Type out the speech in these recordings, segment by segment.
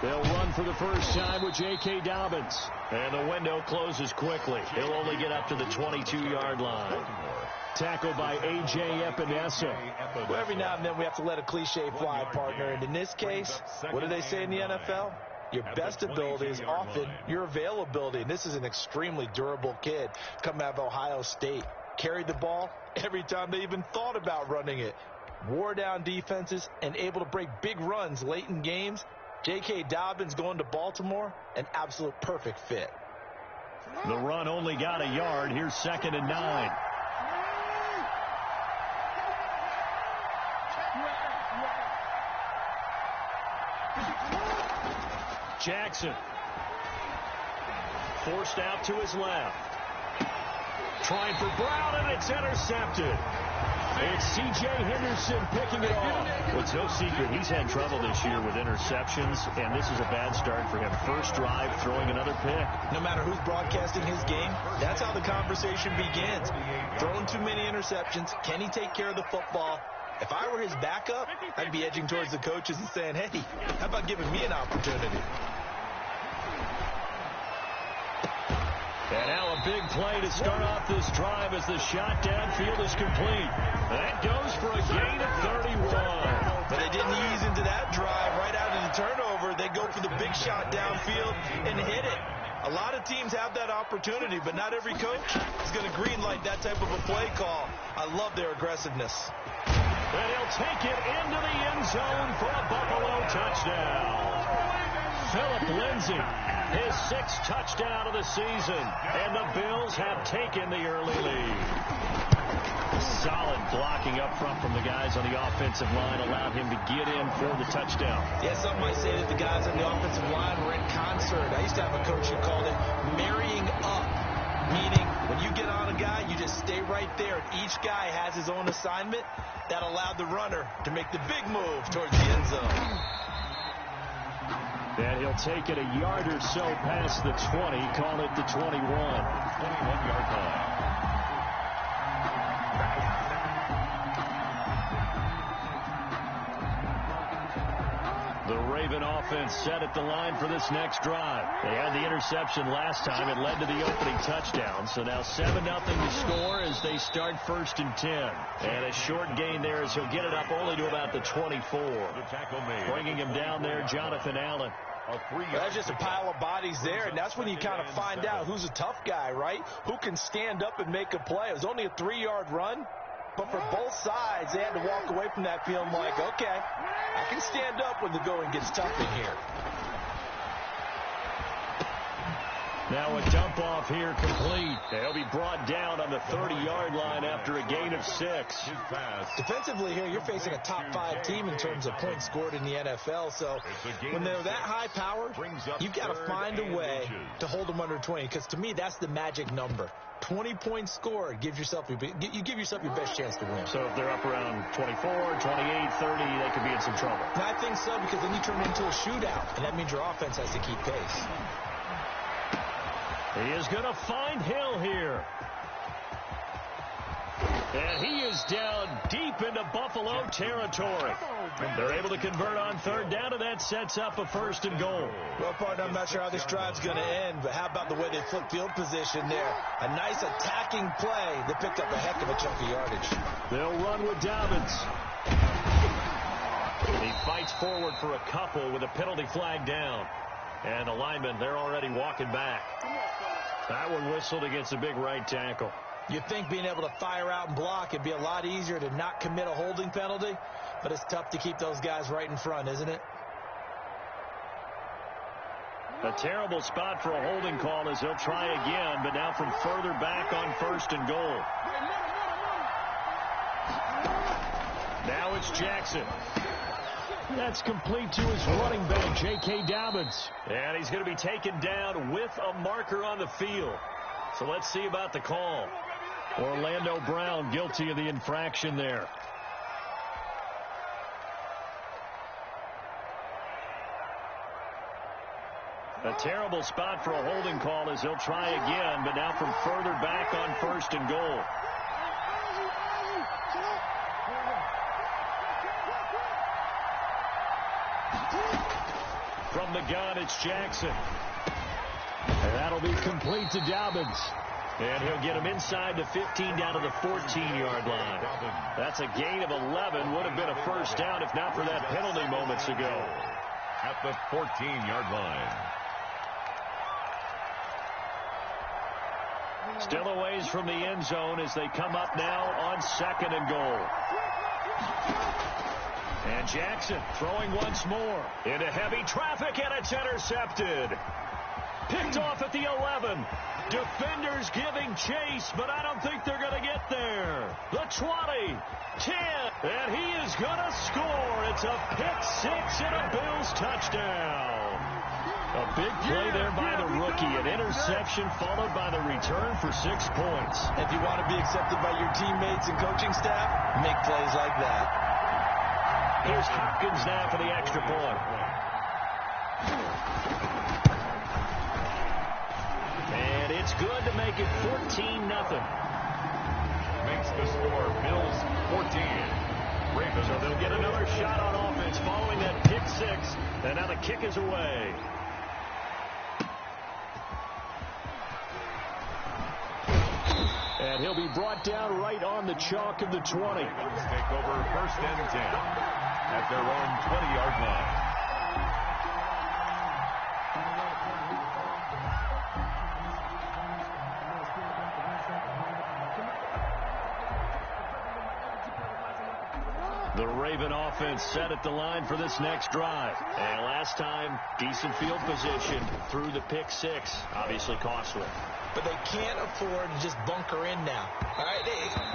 They'll run for the first time with J.K. Dobbins. And the window closes quickly. He'll only get up to the 22-yard line. Tackled by A.J. Epinesa. Well, every now and then we have to let a cliche fly, partner. And in this case, what do they say in the NFL? Your best ability is often your availability. And this is an extremely durable kid coming out of Ohio State. Carried the ball every time they even thought about running it. Wore down defenses and able to break big runs late in games. J.K. Dobbins going to Baltimore, an absolute perfect fit. The run only got a yard. Here's 2nd and 9. Jackson. Forced out to his left. Trying for Brown, and it's intercepted. It's C.J. Henderson picking it off. Well, it's no secret he's had trouble this year with interceptions, and this is a bad start for him. First drive, throwing another pick. No matter who's broadcasting his game, that's how the conversation begins. Throwing too many interceptions. Can he take care of the football? If I were his backup, I'd be edging towards the coaches and saying, hey, how about giving me an opportunity? And now a big play to start off this drive as the shot downfield is complete. That goes for a gain of 31. But they didn't ease into that drive right out of the turnover. They go for the big shot downfield and hit it. A lot of teams have that opportunity, but not every coach is going to greenlight that type of a play call. I love their aggressiveness. And he'll take it into the end zone for a Buffalo touchdown. Philip Lindsay, his 6th touchdown of the season, and the Bills have taken the early lead. Solid blocking up front from the guys on the offensive line allowed him to get in for the touchdown. Yeah, some might say that the guys on the offensive line were in concert. I used to have a coach who called it marrying up, meaning when you get on a guy, you just stay right there, and each guy has his own assignment. That allowed the runner to make the big move towards the end zone. And he'll take it a yard or so past the 20, call it the 21. 21-yard line. The Raven offense set at the line for this next drive. They had the interception last time. It led to the opening touchdown. So now 7-0 to score as they start 1st and 10. And a short gain there as he'll get it up only to about the 24. Bringing him down there, Jonathan Allen. That's just a pile of bodies there, and that's when you kind of find out who's a tough guy, right? Who can stand up and make a play. It was only a 3-yard run, but for both sides, they had to walk away from that feeling like, okay, I can stand up when the going gets tough in here. Now a dump off here complete. They'll be brought down on the 30-yard line after a gain of 6. Defensively here, you're facing a top 5 team in terms of points scored in the NFL. So when they're that high powered, you've got to find a way to hold them under 20. Because to me, that's the magic number. 20 points scored gives yourself you give yourself your best chance to win. So if they're up around 24, 28, 30, they could be in some trouble. And I think so, because then you turn it into a shootout, and that means your offense has to keep pace. He is going to find Hill here. And he is down deep into Buffalo territory. They're able to convert on 3rd down, and that sets up a 1st and goal. Well, partner, I'm not sure how this drive's going to end, but how about the way they flip field position there? A nice attacking play that picked up a heck of a chunk of yardage. They'll run with Dobbins. He fights forward for a couple with a penalty flag down. And the linemen, they're already walking back. That one whistled against a big right tackle. You'd think being able to fire out and block would be a lot easier to not commit a holding penalty, but it's tough to keep those guys right in front, isn't it? A terrible spot for a holding call as he'll try again, but now from further back on 1st and goal. Now it's Jackson. That's complete to his running back, J.K. Dobbins. And he's going to be taken down with a marker on the field. So let's see about the call. Orlando Brown guilty of the infraction there. A terrible spot for a holding call as he'll try again, but now from further back on 1st and goal. From the gun, it's Jackson. And that'll be complete to Dobbins. And he'll get him inside the 15 down to the 14-yard line. That's a gain of 11. Would have been a first down if not for that penalty moments ago. At the 14-yard line. Still a ways from the end zone as they come up now on second and goal. And Jackson throwing once more into heavy traffic, and it's intercepted. Picked off at the 11. Defenders giving chase, but I don't think they're going to get there. The 20, 10, and he is going to score. It's a pick six and a Bills touchdown. A big play there by the rookie. An interception followed by the return for 6 points. If you want to be accepted by your teammates and coaching staff, make plays like that. Here's Hopkins now for the extra point. And it's good to make it 14-0. Makes the score Bills 14. Ravens. So they'll get another shot on offense following that pick six. And now the kick is away. And he'll be brought down right on the chalk of the 20. Take over first and 10 at their own 20-yard line. The Raven offense set at the line for this next drive. And last time, decent field position through the pick six. Obviously costly. But they can't afford to just bunker in now. All right,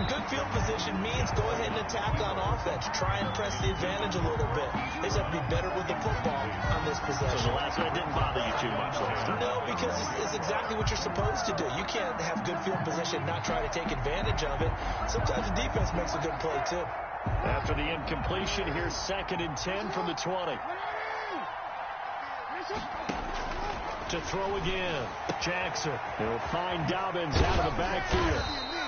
good field position means go ahead and attack on offense. Try and press the advantage a little bit. They just have to be better with the football on this possession. So the last one didn't bother you too much last time? No, because it's exactly what you're supposed to do. You can't have good field position and not try to take advantage of it. Sometimes the defense makes a good play, too. After the incompletion, here's second and 10 from the 20. To throw again. Jackson. He'll find Dobbins out of the backfield.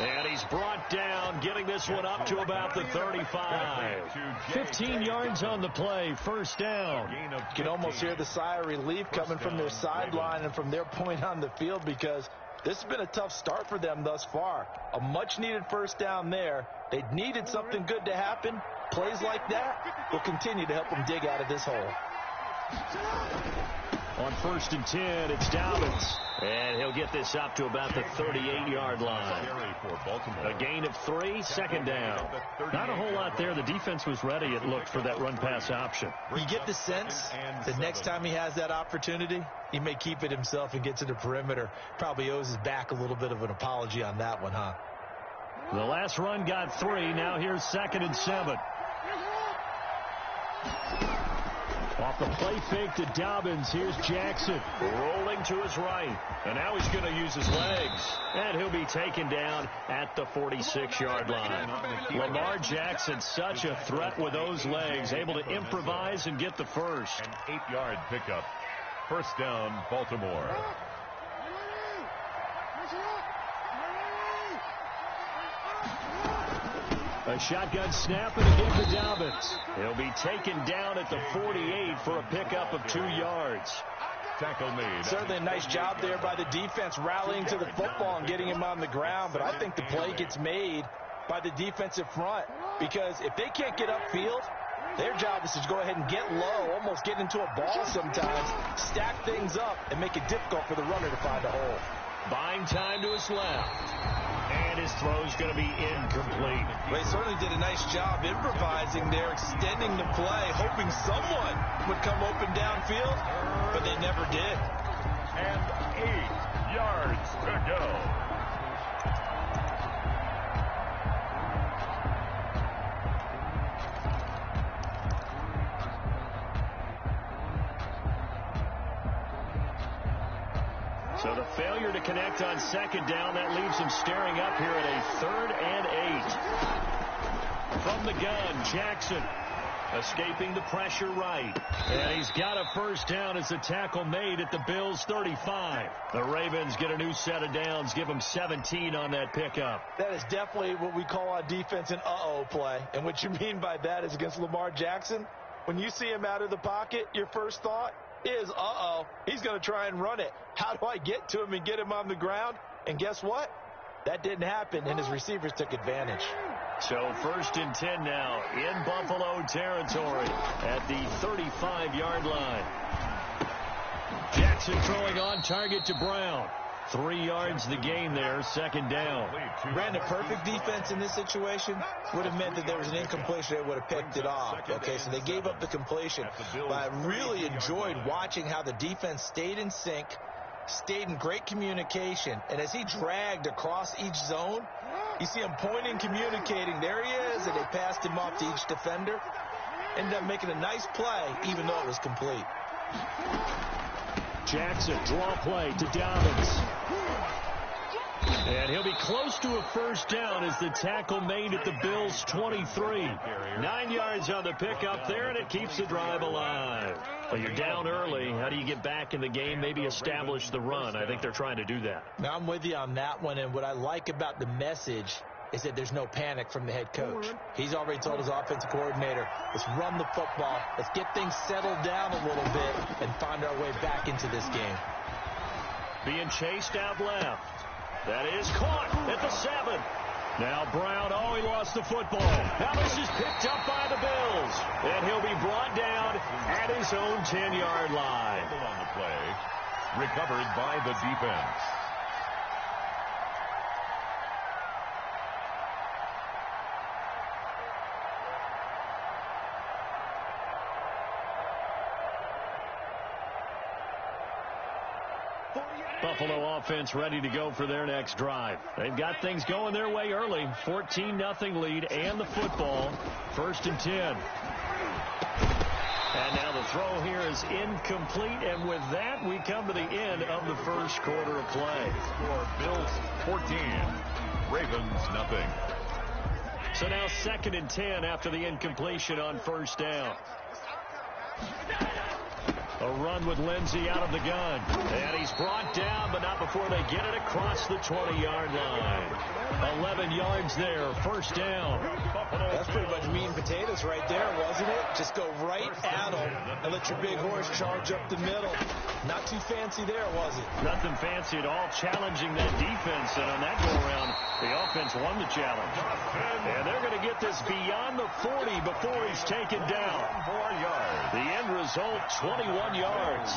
And he's brought down, getting this one up to about the 35. 15 yards on the play. First down. You can almost hear the sigh of relief coming from their sideline and from their point on the field, because this has been a tough start for them thus far. A much-needed first down there. They needed something good to happen. Plays like that will continue to help them dig out of this hole. On first and 10, it's Dobbins. And he'll get this up to about the 38-yard line. A gain of 3, second down. Not a whole lot there. The defense was ready, it looked, for that run-pass option. You get the sense that next time he has that opportunity, he may keep it himself and get to the perimeter. Probably owes his back a little bit of an apology on that one, huh? The last run got 3. Now here's second and 7. Off the play fake to Dobbins. Here's Jackson rolling to his right. And now he's going to use his legs. And he'll be taken down at the 46-yard line. Lamar Jackson, such a threat with those legs. Able to improvise and get the first. An 8-yard pickup. First down, Baltimore. A shotgun snap and a give to Dobbins. He'll be taken down at the 48 for a pickup of 2 yards. Tackle made. Certainly a nice job there by the defense rallying to the football and getting him on the ground. But I think the play gets made by the defensive front, because if they can't get upfield, their job is to go ahead and get low, almost get into a ball sometimes, stack things up, and make it difficult for the runner to find a hole. Buying time to his left. And his throw's going to be incomplete. They certainly did a nice job improvising there, extending the play, hoping someone would come open downfield, but they never did. And 8 yards to go. So the failure to connect on second down, that leaves him staring up here at a 3rd and 8. From the gun, Jackson escaping the pressure right. And he's got a first down as the tackle made at the Bills' 35. The Ravens get a new set of downs, give them 17 on that pickup. That is definitely what we call on defense an uh-oh play. And what you mean by that is against Lamar Jackson, when you see him out of the pocket, your first thought is, he's going to try and run it. How do I get to him and get him on the ground? And guess what? That didn't happen, and his receivers took advantage. So 1st and 10 now in Buffalo territory at the 35-yard line. Jackson throwing on target to Brown. 3 yards the gain there, 2nd down. Brandon, perfect defense in this situation would have meant that there was an incompletion. They would have picked it off. Okay, so they gave up the completion. But I really enjoyed watching how the defense stayed in sync, stayed in great communication. And as he dragged across each zone, you see him pointing, communicating. There he is, and they passed him off to each defender. Ended up making a nice play, even though it was complete. Jackson, draw play to Dobbins. And he'll be close to a 1st down as the tackle made at the Bills' 23. 9 yards on the pickup there, and it keeps the drive alive. Well, you're down early. How do you get back in the game, maybe establish the run? I think they're trying to do that. Now, I'm with you on that one, and what I like about the message is that there's no panic from the head coach. He's already told his offensive coordinator, let's run the football, let's get things settled down a little bit and find our way back into this game. Being chased out left. That is caught at the 7. Now Brown, he lost the football. Now this is picked up by the Bills. And he'll be brought down at his own 10-yard line. On the play, recovered by the defense. Buffalo offense ready to go for their next drive. They've got things going their way early. 14-0 lead and the football. 1st and 10. And now the throw here is incomplete. And with that, we come to the end of the 1st quarter of play. Score Bills 14. Ravens nothing. So now 2nd and 10 after the incompletion on 1st down. A run with Lindsey out of the gun. And he's brought down, but not before they get it across the 20-yard line. 11 yards there, 1st down. That's pretty much meat and potatoes right there, wasn't it? Just go right at them and let your big horse charge up the middle. Not too fancy there, was it? Nothing fancy at all, challenging that defense. And on that go-around, the offense won the challenge. And they're going to get this beyond the 40 before he's taken down. 4 yards. The end result, 21 yards.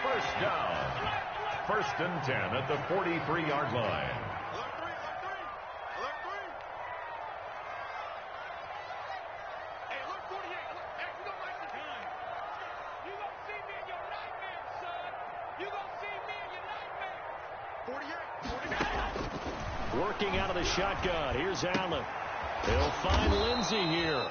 1st down. 1st and 10 at the 43-yard line. Working out of the shotgun. Here's Allen. He'll find Lindsey here.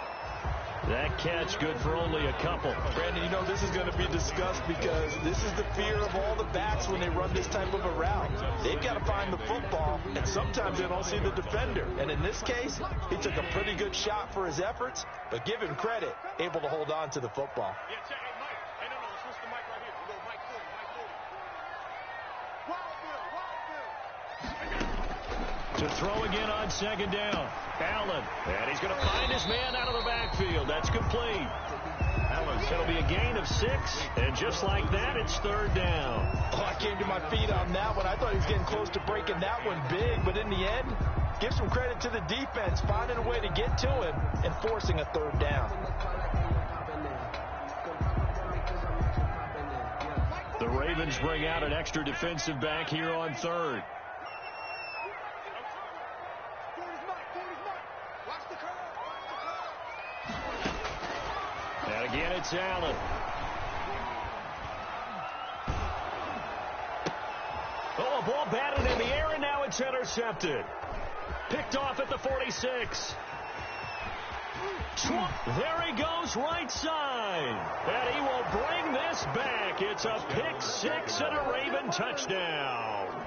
That catch good for only a couple. Brandon, you know this is going to be discussed because this is the fear of all the backs when they run this type of a route. They've got to find the football, and sometimes they don't see the defender. And in this case, he took a pretty good shot for his efforts, but give him credit, able to hold on to the football. To throw again on 2nd down. Allen. And he's going to find his man out of the backfield. That's complete. It'll be a gain of 6. And just like that, it's 3rd down. I came to my feet on that one. I thought he was getting close to breaking that one big. But in the end, give some credit to the defense, finding a way to get to him and forcing a 3rd down. The Ravens bring out an extra defensive back here on 3rd. And again, it's Allen. Oh, a ball batted in the air, and now it's intercepted. Picked off at the 46. There he goes, right side. And he will bring this back. It's a pick 6 and a Raven touchdown.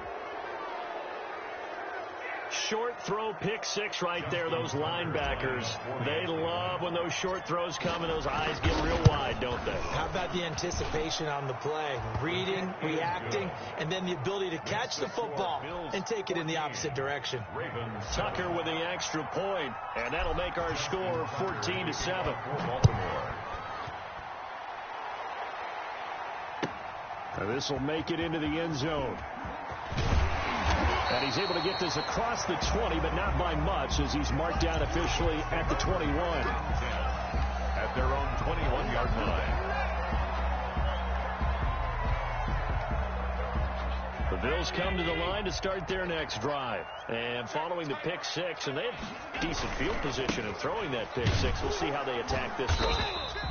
Short throw, pick 6 right there. Those linebackers, they love when those short throws come and those eyes get real wide, don't they? How about the anticipation on the play? Reading, reacting, and then the ability to catch the football and take it in the opposite direction. Tucker with the extra point, and that'll make our score 14-7. For Baltimore. This will make it into the end zone. And he's able to get this across the 20, but not by much, as he's marked down officially at the 21. At their own 21-yard line. The Bills come to the line to start their next drive. And following the pick six, and they have decent field position in throwing that pick six. We'll see how they attack this one.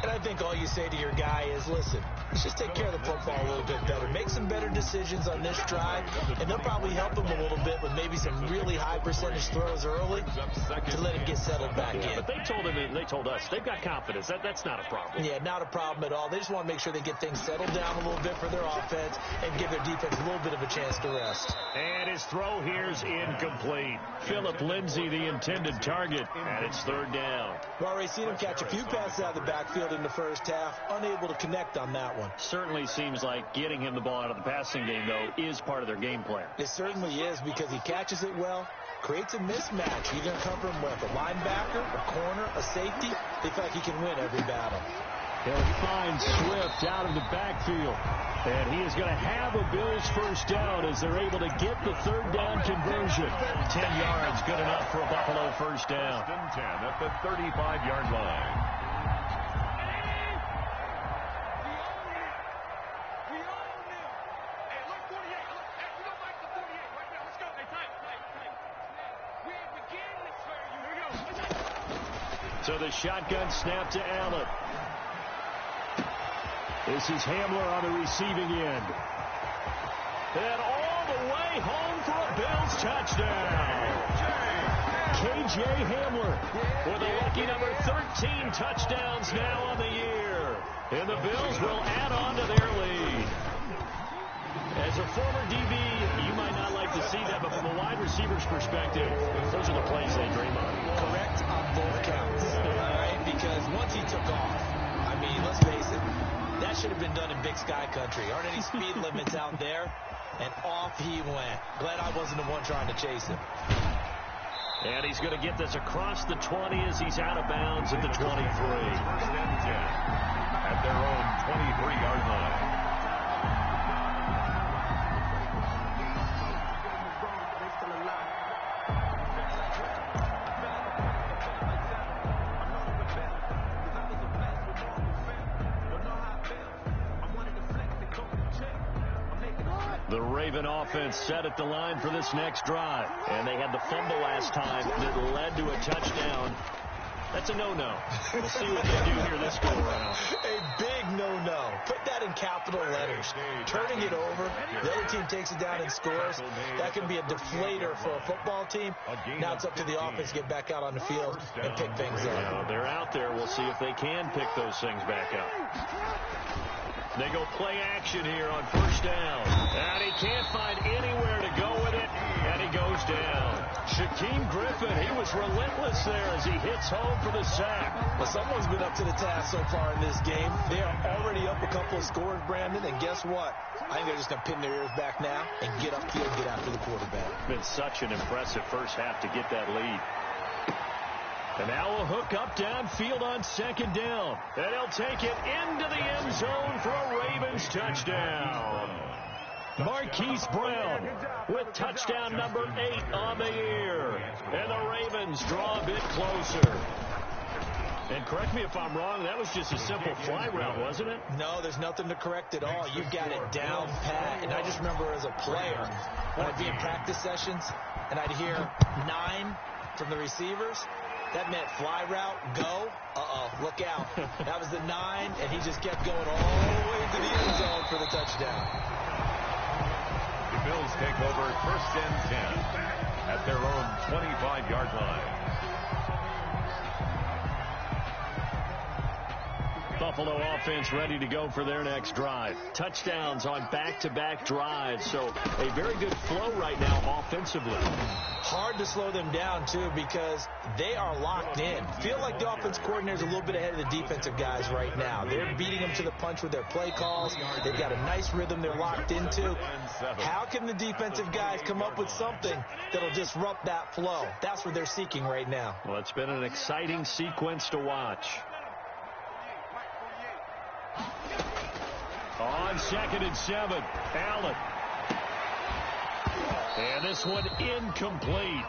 And I think all you say to your guy is, listen, let's just take care of the football a little bit better. Make some better decisions on this drive, and they'll probably help him a little bit with maybe some really high percentage throws early to let him get settled back in. But they told him, and they told us, they've got confidence. That's not a problem. Yeah, not a problem at all. They just want to make sure they get things settled down a little bit for their offense and give their defense a little bit of a chance to rest. And his throw here's incomplete. Philip Lindsay, the intended target, and it's third down. We've already seen him catch a few passes out of the backfield in the first half, unable to connect on that one. Certainly seems like getting him the ball out of the passing game, though, is part of their game plan. It certainly is, because he catches it well, creates a mismatch. You're going to cover him with a linebacker, a corner, a safety. They feel like he can win every battle. He'll find Swift out of the backfield. And he is going to have a Bills first down as they're able to get the third down conversion. 10 yards, good enough for a Buffalo first down. 10 at the 35-yard line. So the shotgun snap to Allen. This is Hamler on the receiving end. And all the way home for a Bills touchdown. K.J. Hamler with a lucky number 13 touchdowns now on the year. And the Bills will add on to their lead. As a former DB, you might not like to see that, but from a wide receiver's perspective, those are the plays they dream of. Correct on both counts. All right, because once he took off, I mean, let's face it, that should have been done in Big Sky Country. Aren't any speed limits out there? And off he went. Glad I wasn't the one trying to chase him. And he's going to get this across the 20 as he's out of bounds at the 23. First and 10 at their own 23-yard line. The Raven offense set at the line for this next drive. And they had the fumble last time that led to a touchdown. That's a no-no. We'll see what they do here this go-around. A big no-no. Put that in capital letters. Turning it over, the other team takes it down and scores. That can be a deflator for a football team. Now it's up to the offense to get back out on the field and pick things up. Yeah, they're out there. We'll see if they can pick those things back up. They go play action here on first down. And he can't find anywhere to go with it. And he goes down. Shaquem Griffin, he was relentless there as he hits home for the sack. Well, someone's been up to the task so far in this game. They are already up a couple of scores, Brandon. And guess what? I think they're just going to pin their ears back now and get upfield and get after the quarterback. Been such an impressive first half to get that lead. And now a hook up downfield on second down. And he'll take it into the end zone for a Ravens touchdown. Marquise Brown with touchdown number 8 on the year. And the Ravens draw a bit closer. And correct me if I'm wrong, that was just a simple fly route, wasn't it? No, there's nothing to correct at all. You've got it down pat. And I just remember as a player, when I'd be in practice sessions, and I'd hear 9 from the receivers, that meant fly route, go. Look out. That was the 9, and he just kept going all the way to the end zone for the touchdown. The Bills take over first and 10 at their own 25-yard line. Buffalo offense ready to go for their next drive. Touchdowns on back-to-back drives, so a very good flow right now offensively. Hard to slow them down, too, because they are locked in. Feel like the offense coordinator's a little bit ahead of the defensive guys right now. They're beating them to the punch with their play calls. They've got a nice rhythm they're locked into. How can the defensive guys come up with something that'll disrupt that flow? That's what they're seeking right now. Well, it's been an exciting sequence to watch. On 2nd and 7, Allen. And this one incomplete.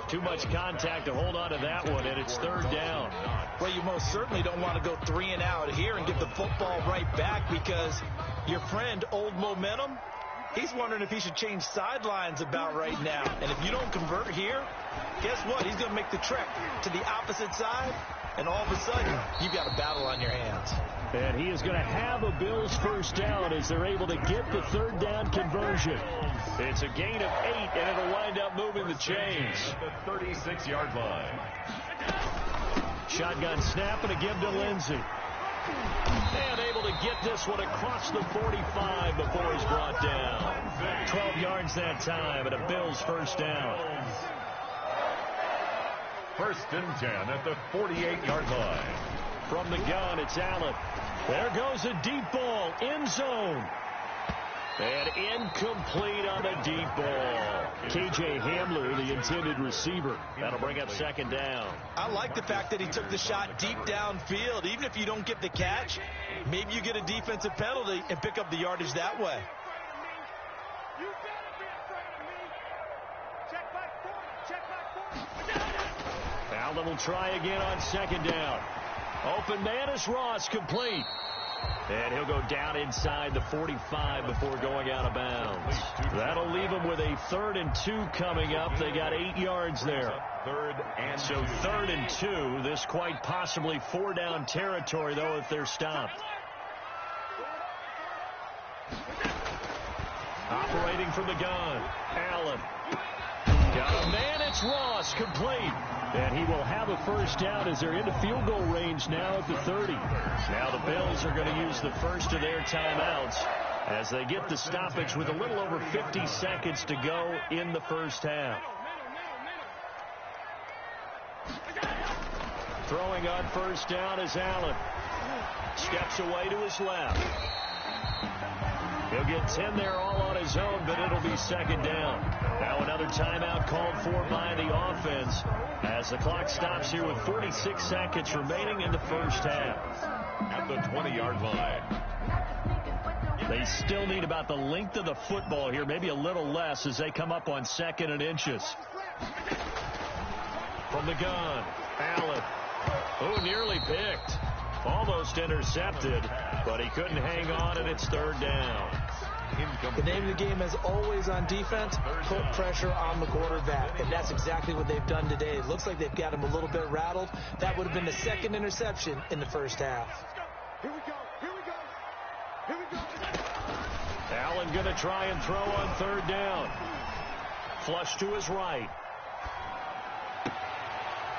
Too much contact to hold on to that one, and it's 3rd down. Well, you most certainly don't want to go 3 and out here and get the football right back, because your friend, Old Momentum, he's wondering if he should change sidelines about right now. And if you don't convert here, guess what? He's going to make the trek to the opposite side, and all of a sudden, you've got a battle on your hands. And he is going to have a Bills 1st down as they're able to get the 3rd down conversion. It's a gain of 8, and it'll wind up moving the chains. The 36-yard line. Shotgun snap and a give to Lindsey. And able to get this one across the 45 before he's brought down. 12 yards that time, and a Bills 1st down. 1st and 10 at the 48-yard line. From the gun, it's Allen. There goes a deep ball, end zone. And incomplete on the deep ball. K.J. Hamler, the intended receiver. That'll bring up 2nd down. I like the fact that he took the shot deep downfield. Even if you don't get the catch, maybe you get a defensive penalty and pick up the yardage that way. Allen will try again on 2nd down. Open man is Ross, complete. And he'll go down inside the 45 before going out of bounds. That'll leave him with a 3rd and 2 coming up. They got 8 yards there. 3rd and so 3rd and 2. This quite possibly 4-down territory, though, if they're stopped. Operating from the gun, Allen. Got a man, it's Ross, complete. And he will have a 1st down as they're into field goal range now at the 30. Now the Bills are going to use the first of their timeouts as they get the stoppage with a little over 50 seconds to go in the 1st half. Throwing on 1st down is Allen. Steps away to his left. He'll get 10 there all on his own, but it'll be 2nd down. Now another timeout called for by the offense as the clock stops here with 46 seconds remaining in the 1st half. At the 20-yard line. They still need about the length of the football here, maybe a little less as they come up on 2nd and inches. From the gun, Allen. Oh, nearly picked. Almost intercepted, but he couldn't hang on, and it's 3rd down. The name of the game, as always on defense, put pressure on the quarterback, and that's exactly what they've done today. It looks like they've got him a little bit rattled. That would have been the 2nd interception in the 1st half. Here we go. Here we go. Here we go. Allen going to try and throw on 3rd down. Flush to his right.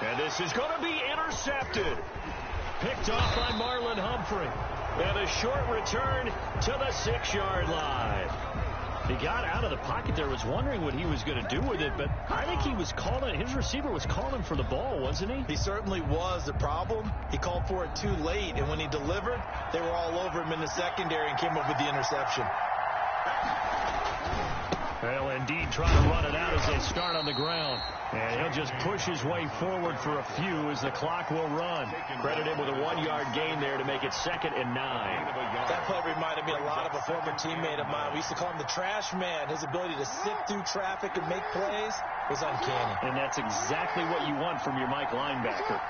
And this is going to be intercepted. Picked off by Marlon Humphrey. And a short return to the 6-yard line. He got out of the pocket there, was wondering what he was going to do with it, but I think he was calling, his receiver was calling for the ball, wasn't he? He certainly was. The problem, he called for it too late, and when he delivered, they were all over him in the secondary and came up with the interception. Well, indeed, trying to run it out as they start on the ground. And he'll just push his way forward for a few as the clock will run. Credit him with a 1-yard gain there to make it 2nd and 9. That play reminded me a lot of a former teammate of mine. We used to call him the trash man. His ability to sift through traffic and make plays was uncanny. And that's exactly what you want from your Mike linebacker.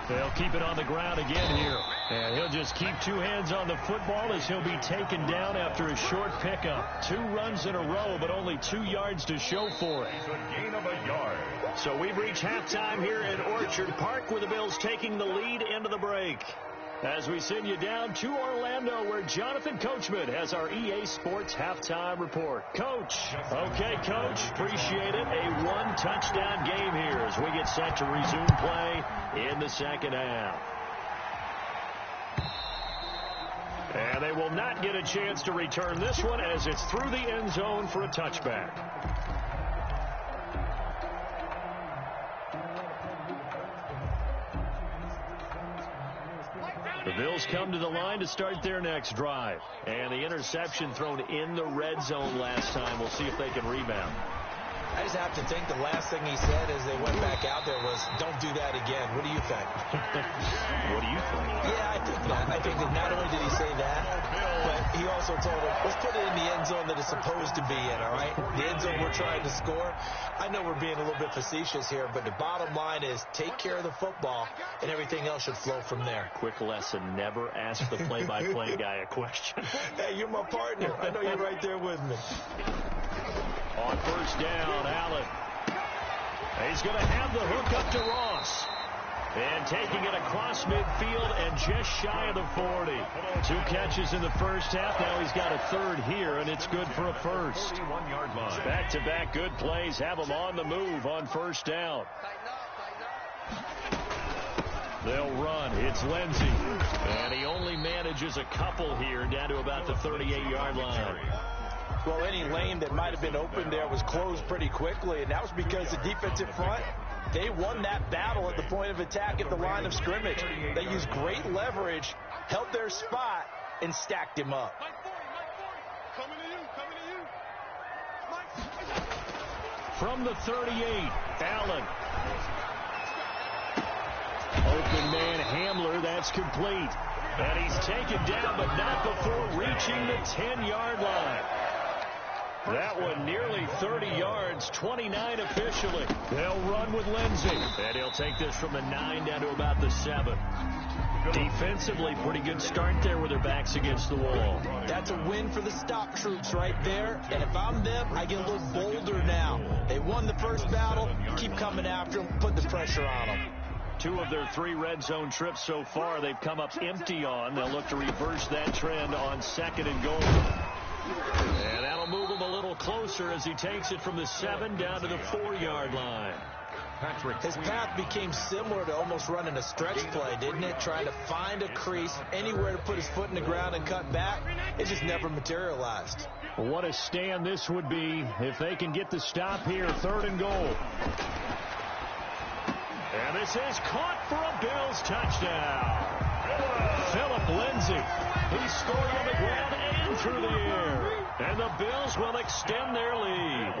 They'll keep it on the ground again here. And he'll just keep 2 hands on the football as he'll be taken down after a short pickup. 2 runs in a row, but only 2 yards to show for it. It's a gain of a yard. So we've reached halftime here at Orchard Park with the Bills taking the lead into the break. As we send you down to Orlando, where Jonathan Coachman has our EA Sports halftime report. Coach. Okay, Coach. Appreciate it. A 1-touchdown game here as we get set to resume play in the 2nd half. And they will not get a chance to return this one as it's through the end zone for a touchback. The Bills come to the line to start their next drive. And the interception thrown in the red zone last time. We'll see if they can rebound. I just have to think the last thing he said as they went back out there was, don't do that again. What do you think? What do you think? Yeah, I think that not only did he say that, but he also told him, let's put it in the end zone that it's supposed to be in, all right? The end zone we're trying to score. I know we're being a little bit facetious here, but the bottom line is take care of the football, and everything else should flow from there. Quick lesson, never ask the play-by-play guy a question. Hey, you're my partner. I know you're right there with me. On first down, Allen. He's going to have the hook up to Ross. And taking it across midfield and just shy of the 40. 2 catches in the first half. Now he's got a third here, and it's good for a first. Back-to-back good plays have him on the move on first down. They'll run. It's Lindsey. And he only manages a couple here down to about the 38-yard line. Well, any lane that might have been open there was closed pretty quickly, and that was because the defensive front, they won that battle at the point of attack at the line of scrimmage. They used great leverage, held their spot, and stacked him up. From the 38, Allen. Open man Hamler, that's complete. And he's taken down, but not before reaching the 10-yard line. That one nearly 30 yards, 29 officially. They'll run with Lindsey. And he'll take this from the 9 down to about the 7. Defensively, pretty good start there with their backs against the wall. That's a win for the stop troops right there. And if I'm them, I get a little bolder now. They won the first battle. Keep coming after them. Put the pressure on them. 2 of their 3 red zone trips so far, they've come up empty on. They'll look to reverse that trend on 2nd and goal. And that'll move him a little closer as he takes it from the 7 down to the 4-yard line. His path became similar to almost running a stretch play, didn't it? Trying to find a crease, anywhere to put his foot in the ground and cut back. It just never materialized. What a stand this would be if they can get the stop here, 3rd and goal. And this is caught for a Bills touchdown. Philip Lindsay. He scored on the ground and through the air. And the Bills will extend their lead.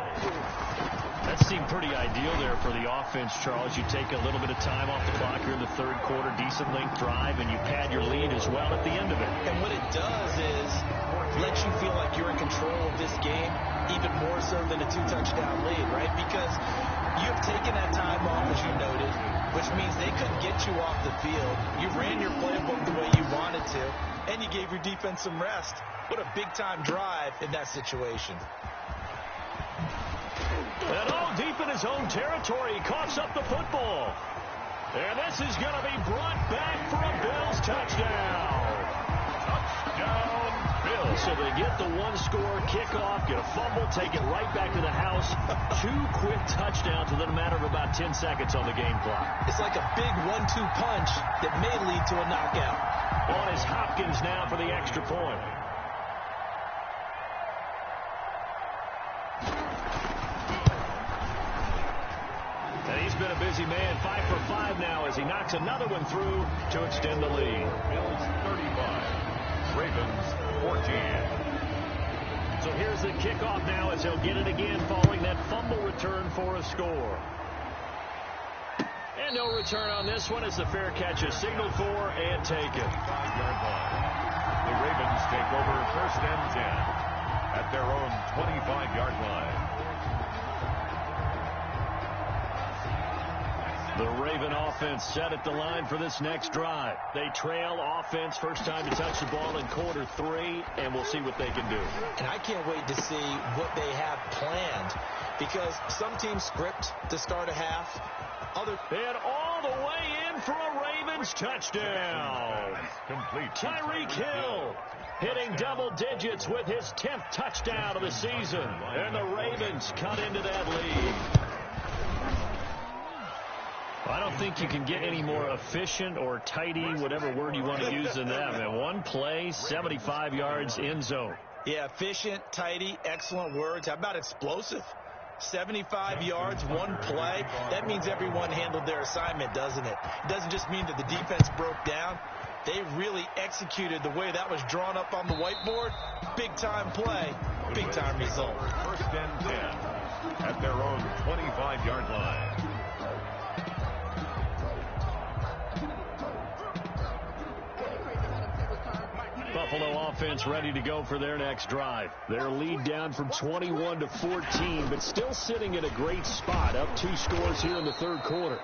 That seemed pretty ideal there for the offense, Charles. You take a little bit of time off the clock here in the 3rd quarter, decent length drive, and you pad your lead as well at the end of it. And what it does is let you feel like you're in control of this game, even more so than a 2-touchdown lead, right? Because you've taken that time off, as you noted, which means they couldn't get you off the field. You ran your playbook the way you wanted to, and you gave your defense some rest. What a big-time drive in that situation. And all deep in his own territory, he coughs up the football. And this is going to be brought back for a Bills touchdown. Touchdown, Bills. So they get the 1-score kickoff, get a fumble, take it right back to the house. 2 quick touchdowns within a matter of about 10 seconds on the game clock. It's like a big 1-2 punch that may lead to a knockout. On is Hopkins now for the extra point. And he's been a busy man, 5 for 5 now as he knocks another one through to extend the lead. Bills 35, Ravens 14. So here's the kickoff now as he'll get it again following that fumble return for a score. And no return on this one as the fair catch is signaled for and taken. 25-yard line. The Ravens take over 1st and 10 at their own 25-yard line. The Raven offense set at the line for this next drive. They trail offense, first time to touch the ball in quarter 3, and we'll see what they can do. And I can't wait to see what they have planned, because some teams script to start a half. And all the way in for a Ravens touchdown. Complete. Tyreek Hill hitting double digits with his 10th touchdown of the season. And the Ravens cut into that lead. I don't think you can get any more efficient or tidy, whatever word you want to use in them. And one play, 75 yards in zone. Yeah, efficient, tidy, excellent words. How about explosive? 75 yards, one play. That means everyone handled their assignment, doesn't it? It doesn't just mean that the defense broke down. They really executed the way that was drawn up on the whiteboard. Big-time play, big-time result. 1st and 10. at their own 25-yard line. Buffalo offense ready to go for their next drive. Their lead down from 21 to 14, but still sitting in a great spot, up 2 scores here in the third quarter.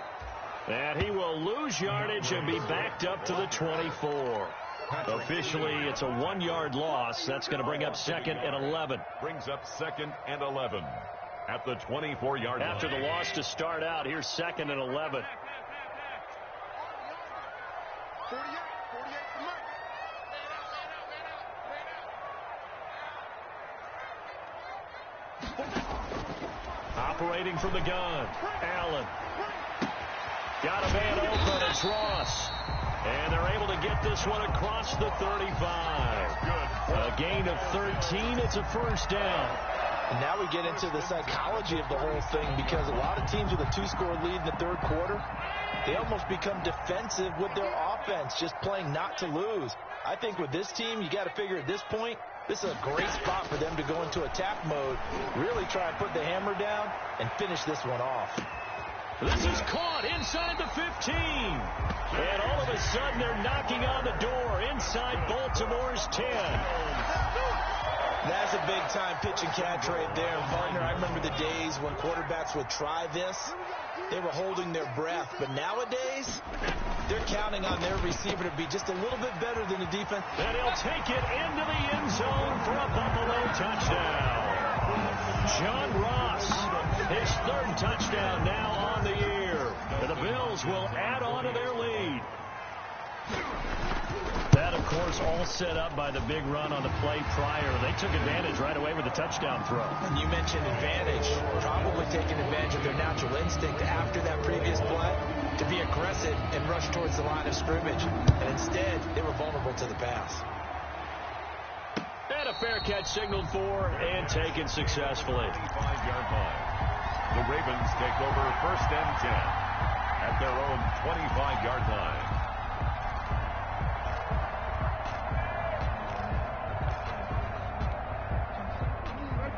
And he will lose yardage and be backed up to the 24. Officially, it's a 1-yard loss. That's going to bring up 2nd and 11. Brings up 2nd and 11 at the 24-yard line. After the loss to start out, here's 2nd and 11. Operating from the gun, Allen. Got a man open, it's Ross. And they're able to get this one across the 35. A gain of 13, it's a first down. And now we get into the psychology of the whole thing, because a lot of teams with a 2-score lead in the third quarter, they almost become defensive with their offense, just playing not to lose. I think with this team, you got to figure at this point, this is a great spot for them to go into attack mode, really try and put the hammer down and finish this one off. This is caught inside the 15. And all of a sudden, they're knocking on the door inside Baltimore's 10. That's a big-time pitch and catch right there. And partner, I remember the days when quarterbacks would try this. They were holding their breath. But nowadays, they're counting on their receiver to be just a little bit better than the defense. And he'll take it into the end zone for a Buffalo touchdown. John Ross, his 3rd touchdown now on the year. And the Bills will add on to their lead. That, of course, all set up by the big run on the play prior. They took advantage right away with the touchdown throw. And you mentioned advantage, probably taking advantage of their natural instinct after that previous play to be aggressive and rush towards the line of scrimmage. And instead, they were vulnerable to the pass. And a fair catch signaled for and taken successfully. 25-yard line. The Ravens take over 1st and 10 at their own 25-yard line.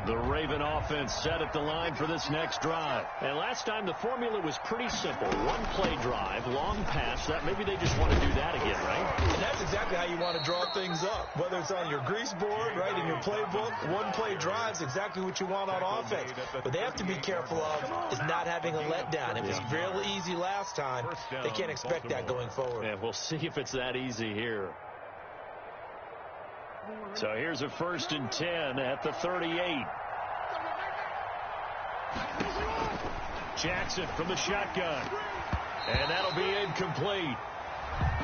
The Raven offense set at the line for this next drive. And last time the formula was pretty simple. 1-play drive, long pass. That maybe they just want to do that again, right? And that's exactly how you want to draw things up. Whether it's on your grease board, right, in your playbook, 1-play drive's exactly what you want on offense. What they have to be careful of is not having a letdown. It was real easy last time. They can't expect that going forward. Yeah, we'll see if it's that easy here. So here's a 1st and 10 at the 38. Jackson from the shotgun. And that'll be incomplete.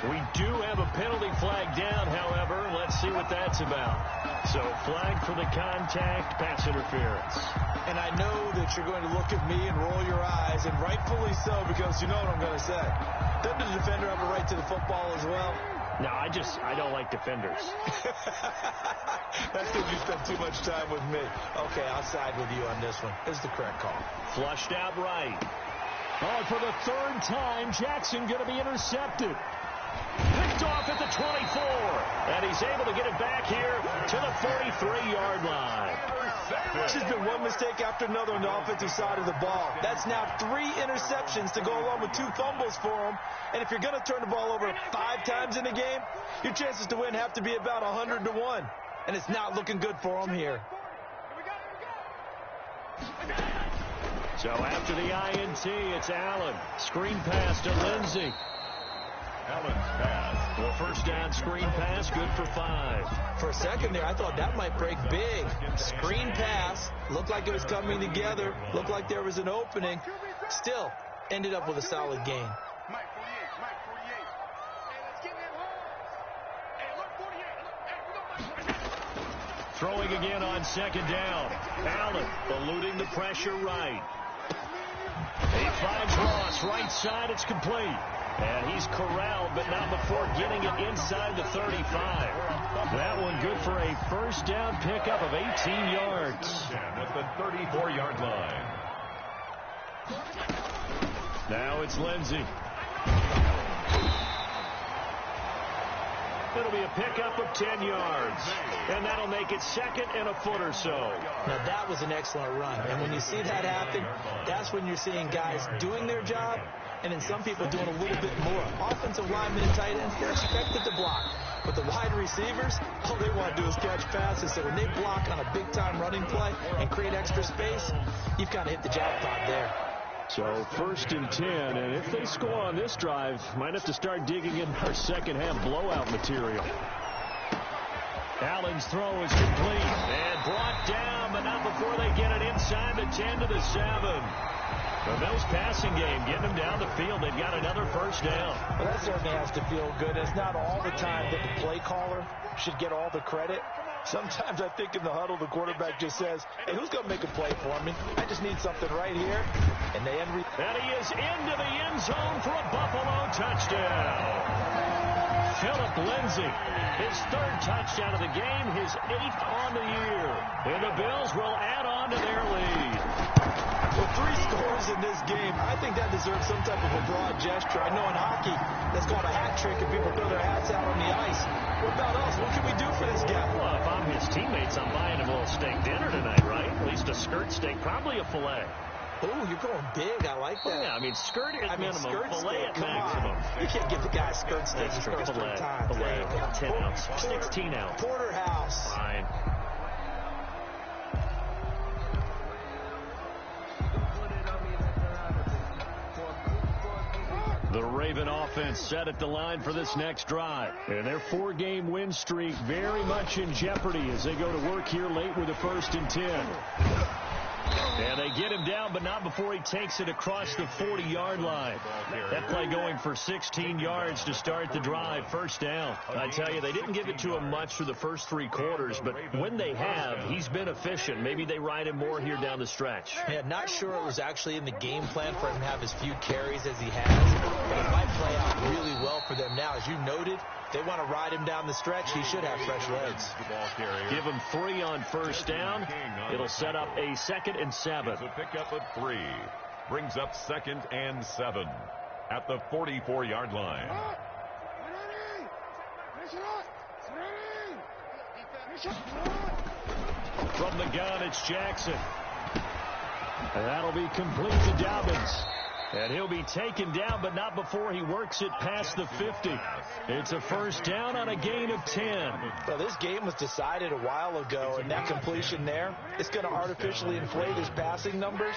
We do have a penalty flag down, however. Let's see what that's about. So flag for the contact, pass interference. And I know that you're going to look at me and roll your eyes, and rightfully so, because you know what I'm going to say. Doesn't the defender have a right to the football as well? No, I don't like defenders. That's because you spent too much time with me. Okay, I'll side with you on this one. This is the correct call. Flushed out right. Oh, for the 3rd time, Jackson going to be intercepted. Picked off at the 24. And he's able to get it back here to the 43-yard line. It's just been one mistake after another on the offensive side of the ball. That's now 3 interceptions to go along with 2 fumbles for him. And if you're going to turn the ball over 5 times in a game, your chances to win have to be about 100 to 1. And it's not looking good for him here. So after the INT, it's Allen. Screen pass to Lindsey. Allen's pass. Well, first down screen pass, good for 5. For a second there, I thought that might break big. Screen pass, looked like it was coming together, looked like there was an opening. Still, ended up with a solid gain. Throwing again on 2nd down. Allen eluding the pressure right. He finds Ross right side. It's complete. And he's corralled, but not before getting it inside the 35. That one good for a first down pickup of 18 yards. At the 34-yard line. Now it's Lindsey. It'll be a pickup of 10 yards. And that'll make it second and a foot or so. Now, that was an excellent run. And when you see that happen, that's when you're seeing guys doing their job and then some people doing a little bit more. Offensive linemen and tight ends, they're expected to block. But the wide receivers, all they want to do is catch passes. So when they block on a big-time running play and create extra space, you've kind of hit the jackpot there. So 1st and 10, and if they score on this drive, might have to start digging in our second-half blowout material. Allen's throw is complete and brought down, but not before they get it inside the 10 to the 7. The Bills passing game, getting them down the field. They've got another first down. Well, that certainly has to feel good. It's not all the time that the play caller should get all the credit. Sometimes I think in the huddle, the quarterback just says, hey, who's going to make a play for me? I just need something right here. And they end. And he is into the end zone for a Buffalo touchdown. Philip Lindsay, his 3rd touchdown of the game, his 8th on the year. And the Bills will add on to their lead. Well, 3 scores in this game, I think that deserves some type of a broad gesture. I know in hockey, that's called a hat trick, and people throw their hats out on the ice. What about us? What can we do for this guy? Well, if I'm his teammates, I'm buying him a little steak dinner tonight, right? At least a skirt steak, probably a filet. Oh, you're going big. I like that. Well, yeah, I mean, skirt at minimum, filet at Come maximum. on. You can't give the guy a skirt steak. Filet, 10 ounce, 16 ounce. Porterhouse. Fine. The Raven offense set at the line for this next drive. And their 4-game win streak very much in jeopardy as they go to work here late with a 1st and 10. And they get him down, but not before he takes it across the 40-yard line. That play going for 16 yards to start the drive. First down. I tell you, they didn't give it to him much through the first 3 quarters, but when they have, he's been efficient. Maybe they ride him more here down the stretch. Yeah, not sure it was actually in the game plan for him to have as few carries as he has, but it might play out really well for them now. As you noted, they want to ride him down the stretch. He should have fresh legs. Give him 3 on first down. It'll set up a 2nd and 7. It's a pickup of 3. Brings up 2nd and 7 at the 44-yard line. From the gun, it's Jackson. And that'll be complete to Dobbins. And he'll be taken down, but not before he works it past the 50. It's a first down on a gain of 10. Well, this game was decided a while ago, and that completion there is going to artificially inflate his passing numbers.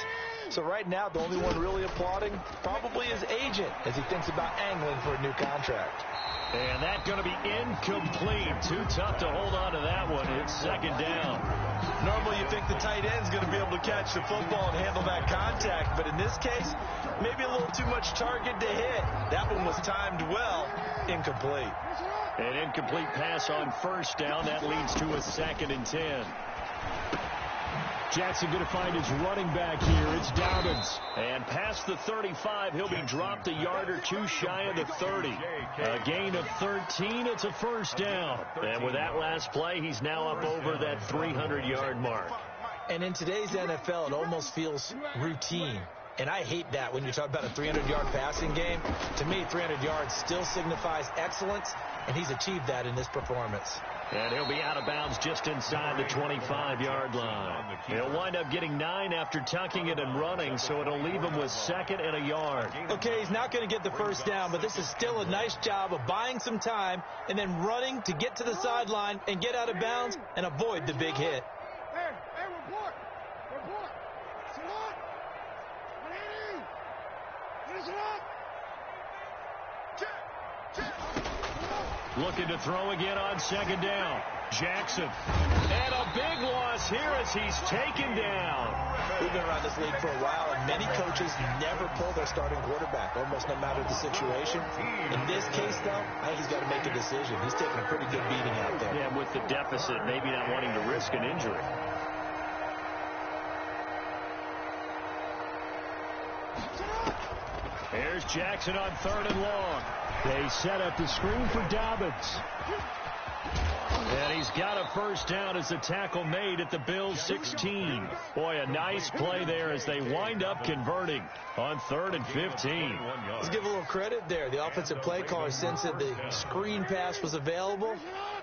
So right now, the only one really applauding probably his agent as he thinks about angling for a new contract. And that's going to be incomplete. Too tough to hold on to that one. It's 2nd down. Normally you think the tight end's going to be able to catch the football and handle that contact, but in this case, maybe a little too much target to hit. That one was timed well. Incomplete. An incomplete pass on first down. That leads to a 2nd and 10. Jackson going to find his running back here. It's Dobbins. And past the 35, he'll be dropped a yard or 2 shy of the 30. A gain of 13. It's a first down. And with that last play, he's now up over that 300-yard mark. And in today's NFL, it almost feels routine. And I hate that when you talk about a 300-yard passing game. To me, 300 yards still signifies excellence, and he's achieved that in this performance. And he'll be out of bounds just inside the 25-yard line. He'll wind up getting 9 after tucking it and running, so it'll leave him with 2nd and a yard. Okay, he's not going to get the first down, but this is still a nice job of buying some time and then running to get to the sideline and get out of bounds and avoid the big hit. Hey, report. Salon. Listen up. Looking to throw again on 2nd down. Jackson. And a big loss here as he's taken down. We've been around this league for a while, and many coaches never pull their starting quarterback, almost no matter the situation. In this case, though, I think he's got to make a decision. He's taking a pretty good beating out there. Yeah, with the deficit, maybe not wanting to risk an injury. Here's Jackson on 3rd and long. They set up the screen for Dobbins. And he's got a first down as the tackle made at the Bills' 16. Boy, a nice play there as they wind up converting on 3rd and 15. Let's give a little credit there. The offensive play caller sensed that the screen pass was available.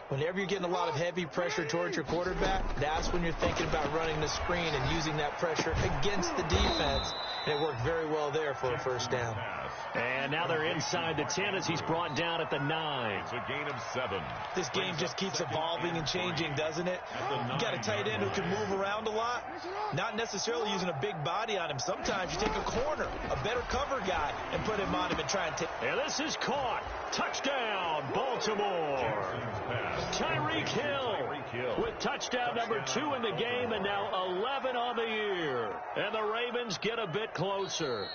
Whenever you're getting a lot of heavy pressure towards your quarterback, that's when you're thinking about running the screen and using that pressure against the defense. And it worked very well there for a first down. And now they're inside the 10 as he's brought down at the 9. It's a gain of 7. This game just keeps evolving and changing, doesn't it? You got a tight end who can move around a lot, not necessarily using a big body on him. Sometimes you take a corner, a better cover guy, and put him on him and try and take. And this is caught. Touchdown, Baltimore. Tyreek Hill with touchdown number 2 in the game and now 11 on the year. And the Ravens get a bit closer.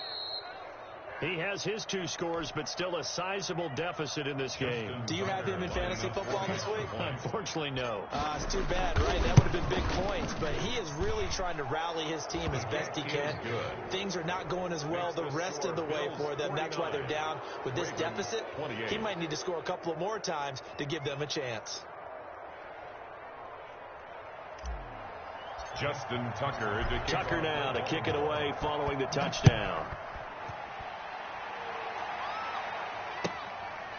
He has his 2 scores, but still a sizable deficit in this game. Do you have him in fantasy football this week? Unfortunately, no. It's too bad, right? That would have been big points, but he is really trying to rally his team as best he can. Things are not going as well the rest of the way for them. That's why they're down with this deficit. He might need to score a couple of more times to give them a chance. Justin Tucker. Tucker now to kick it away following the touchdown.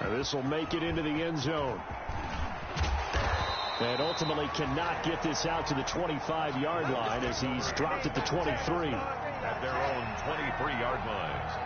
This will make it into the end zone. And ultimately cannot get this out to the 25-yard line as he's dropped at the 23. At their own 23-yard line.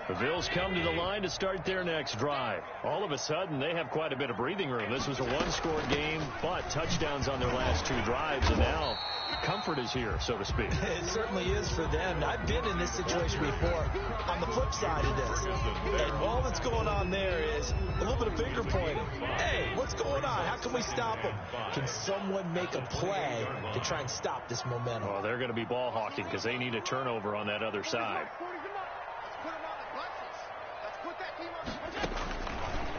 The Bills come to the line to start their next drive. All of a sudden, they have quite a bit of breathing room. This was a one-score game, but touchdowns on their last 2 drives, and now comfort is here, so to speak. It certainly is for them. I've been in this situation before on the flip side of this. And all that's going on there is a little bit of finger pointing. Hey, what's going on? How can we stop them? Can someone make a play to try and stop this momentum? Well, they're going to be ball hawking because they need a turnover on that other side.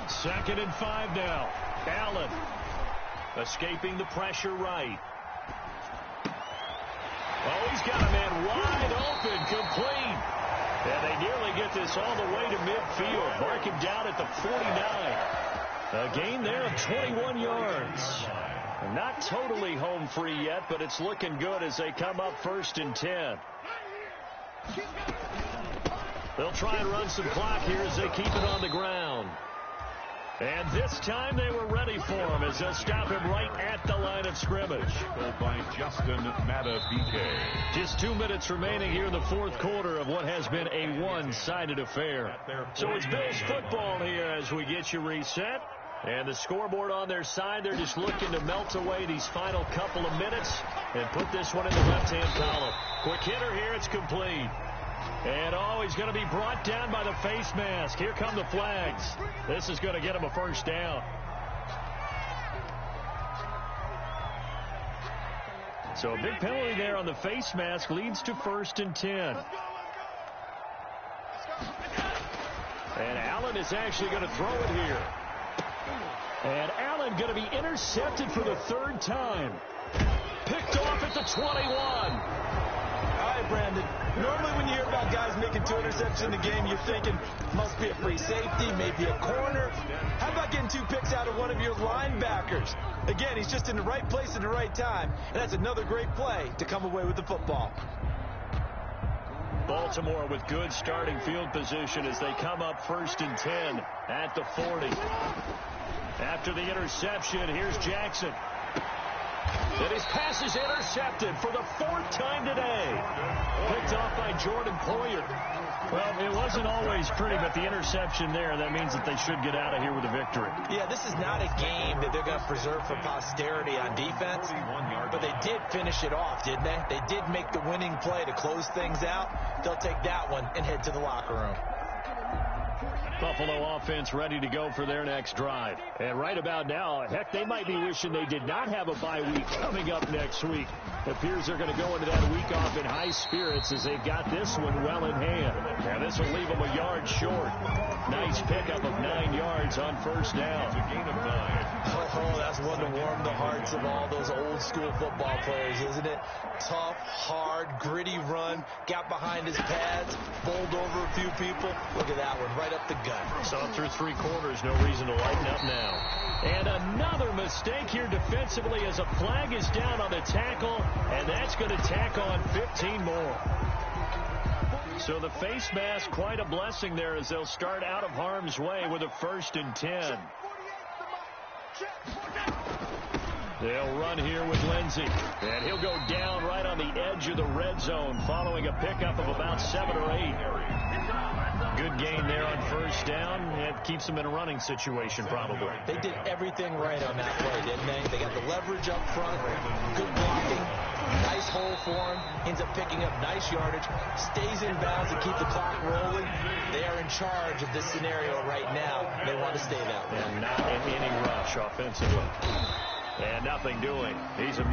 2nd and 5 now. Allen escaping the pressure right. Oh, he's got a man wide open, complete. And they nearly get this all the way to midfield. Mark him down at the 49. A gain there of 21 yards. Not totally home free yet, but it's looking good as they come up 1st and 10. They'll try and run some clock here as they keep it on the ground. And this time they were ready for him as they'll stop him right at the line of scrimmage. By Justin Matabike. Just 2 minutes remaining here in the 4th quarter of what has been a one-sided affair. So it's Bills football here as we get you reset. And the scoreboard on their side, they're just looking to melt away these final couple of minutes and put this one in the left-hand column. Quick hitter here, it's complete. And, he's going to be brought down by the face mask. Here come the flags. This is going to get him a first down. So a big penalty there on the face mask leads to 1st and 10. And Allen is actually going to throw it here. And Allen going to be intercepted for the 3rd time. Picked off at the 21. All right, Brandon. Normally when you hear about guys making 2 interceptions in the game, you're thinking must be a free safety, maybe a corner. How about getting 2 picks out of one of your linebackers? Again, he's just in the right place at the right time, and that's another great play to come away with the football. Baltimore with good starting field position as they come up 1st and 10 at the 40. After the interception, here's Jackson. And his pass is intercepted for the 4th time today. Picked off by Jordan Poyer. Well, it wasn't always pretty, but the interception there, that means that they should get out of here with a victory. Yeah, this is not a game that they're going to preserve for posterity on defense, but they did finish it off, didn't they? They did make the winning play to close things out. They'll take that one and head to the locker room. Buffalo offense ready to go for their next drive. And right about now, heck, they might be wishing they did not have a bye week coming up next week. It appears they're going to go into that week off in high spirits as they've got this one well in hand. And this will leave them a yard short. Nice pickup of 9 yards on first down. It's a gain of 9. Oh, that's one to warm the hearts of all those old school football players, isn't it? Tough, hard, gritty run. Got behind his pads, bowled over a few people. Look at that one, right up the gut. Saw through 3 quarters, no reason to lighten up now. And another mistake here defensively as a flag is down on the tackle, and that's going to tack on 15 more. So the face mask, quite a blessing there as they'll start out of harm's way with a 1st and 10. They'll run here with Lindsey. And he'll go down right on the edge of the red zone following a pickup of about 7 or 8. Good gain there on first down. It keeps them in a running situation probably. They did everything right on that play, didn't they? They got the leverage up front, good blocking, nice hole for him, ends up picking up nice yardage, stays in bounds to keep the clock rolling. They are in charge of this scenario right now. They want to stay that way. And not in any rush offensively. And nothing doing. He's a